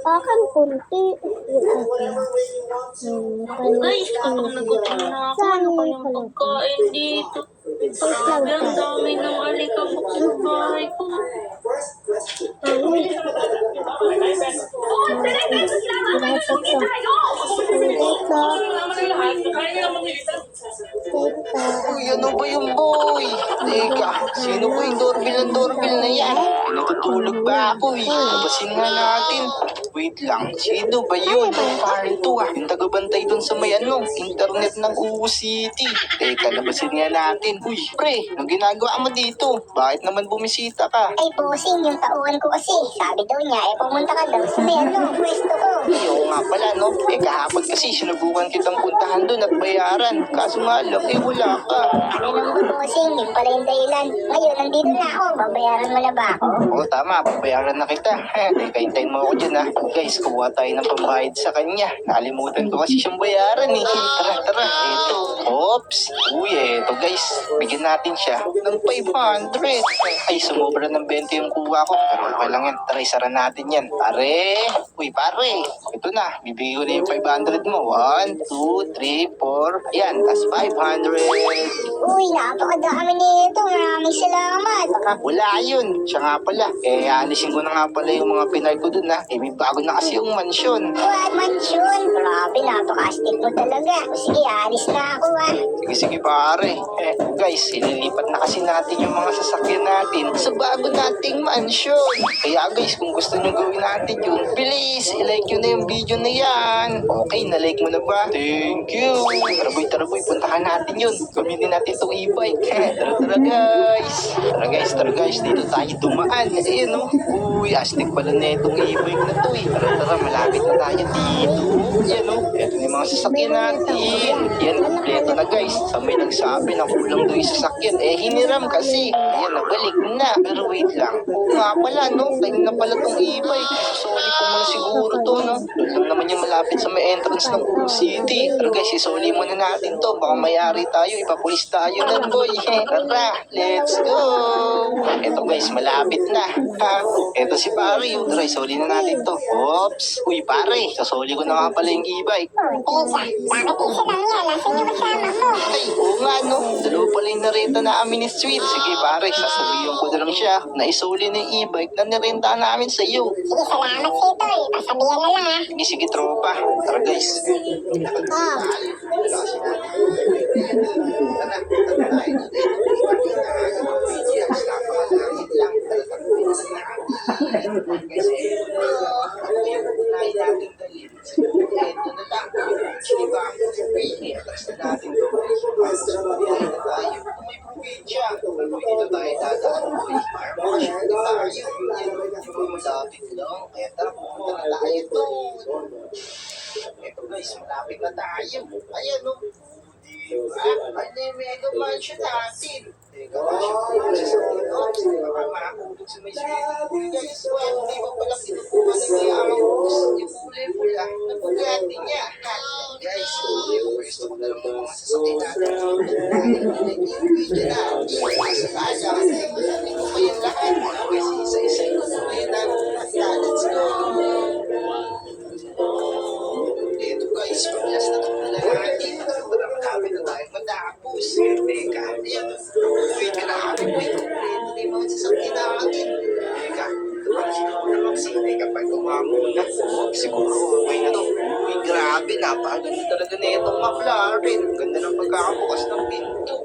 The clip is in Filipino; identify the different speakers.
Speaker 1: Akin kunti.
Speaker 2: Guys, gutom na ako. Ano kayang pagkain dito? Grabe, ang dami ng alikabok sa bahay ko.
Speaker 3: Uy, ano ba yung boy? Teka, sino ba yung doorbell na yan? Natutulog ba ako eh? Labasin nga natin. Wait lang, sino ba yun? Parang to yung tagabantay dun sa may internet ng UU City. Teka, labasin nga natin. Uy, pre, anong ginagawa mo dito? Bakit naman bumisita ka?
Speaker 4: Ay, bossing, yung tauhan ko kasi. Sabi daw niya, pumunta ka daw sa may pwesto ko.
Speaker 3: Ay, oo nga pala, no? Kahapon kasi sinubukan kitang puntahan dun at bayaran. Kaso nga lang, wala ka.
Speaker 4: Alam mo, bossing, yun pala yung dahilan. Ngayon, nandito na ako. Babayaran mo na ba ako?
Speaker 3: Oo, tama. Babayaran na kita. Teka, hintayin mo ako dyan, ha? Guys, kuha tayo ng pambayad sa kanya. Nakalimutan ko kasi siyang bayaran, eh. Tara. Ito. Oops. Uy, eto, guys. Bigyan natin siya ng 500. Ay, sumobra ng 20 yung kuha ko. Pero okay lang yan. Tara, isara natin yan. Pare. Uy, pare. Ito na. Bibigyan ko na yung 500 mo. 1, 2, 3, 4. Yan. Tas 500.
Speaker 4: Uy, napakadami nito. Maraming salamat.
Speaker 3: Wala yun. Siya nga pala. Alisin ko na nga pala yung mga pinay ko dun, ha. May bago na kasi yung mansyon.
Speaker 4: What mansion? Grabe, napaka-astig mo talaga. Sige, alis na ako,
Speaker 3: Sige pare. Guys, ililipat na kasi natin yung mga sasakyan natin sa bago nating mansyon. Kaya guys, kung gusto nyo gawin natin yun, please, ilike nyo na yung video na yan. Okay, na-like mo na ba? Thank you. Tara boy, puntahan natin yun. Gamitin natin itong e-bike. Tara guys, dito tayo dumaan. Ayan o. Uy, astig pala na itong e-bike na to eh. Tara, malapit na tayo dito. Yan o. Ito na yung mga sasakyan natin. Yan, kompleto na guys. Sa may nagsabi na kulang doon yung sasakyan. Hiniram kasi. Ayan, nabalik na. Pero wait lang. Oo nga pala, no? Time na pala tong e-bike. Isoli ko muna siguro to, no? Doon lang naman yung malapit sa may entrance ng UU City. Pero guys, isoli muna natin to. Baka mayari tayo. Ipapulis tayo nun, boy. Tara, let's go. Eto guys, malapit na. Eto si pare. Tara, isoli na natin to. Oops. Uy, pare. Sasoli ko na nga pala yung e-bike.
Speaker 4: Bakit isa lang yan? Nasaan yung kasama mo?
Speaker 3: Ay, oo nga, no? Dalawa pala yung narenta na amin ni Sweet. Sige, pare, sasabihin ko na lang siya na isuli na yung e-bike na nirenta namin sa iyo.
Speaker 4: Sige, salamat sa'yo, tol. Pasabihan na lang,
Speaker 3: Sige, tropa. Tara, guys. Ito guys, malapit na tayo. Ayan o. Ano yung mega mansion natin? Teka, baka makakulog sa may swimming. Guys, hindi ba pala kinukuha na niya ang yung kulay-pula na Bugatti niya? Guys, gusto ko na lang mga sasakyan natin. Yung video na, sa kaya, hindi ko pa yung lahat. Kasi isa-isa ko na ngayon let's go. Ito guys, paglas na ito na natin. Marami na tayo matapos. Teka, ayan. Wait ka na kami. Wait, kompleto na yung mga sasakyan natin. Teka, siguro na magsine kapag umamuna. Siguro, okay na to. Uy, grabe, napakaganda talaga na itong McLaren. Ganda ng pagkakabukas ng pinto.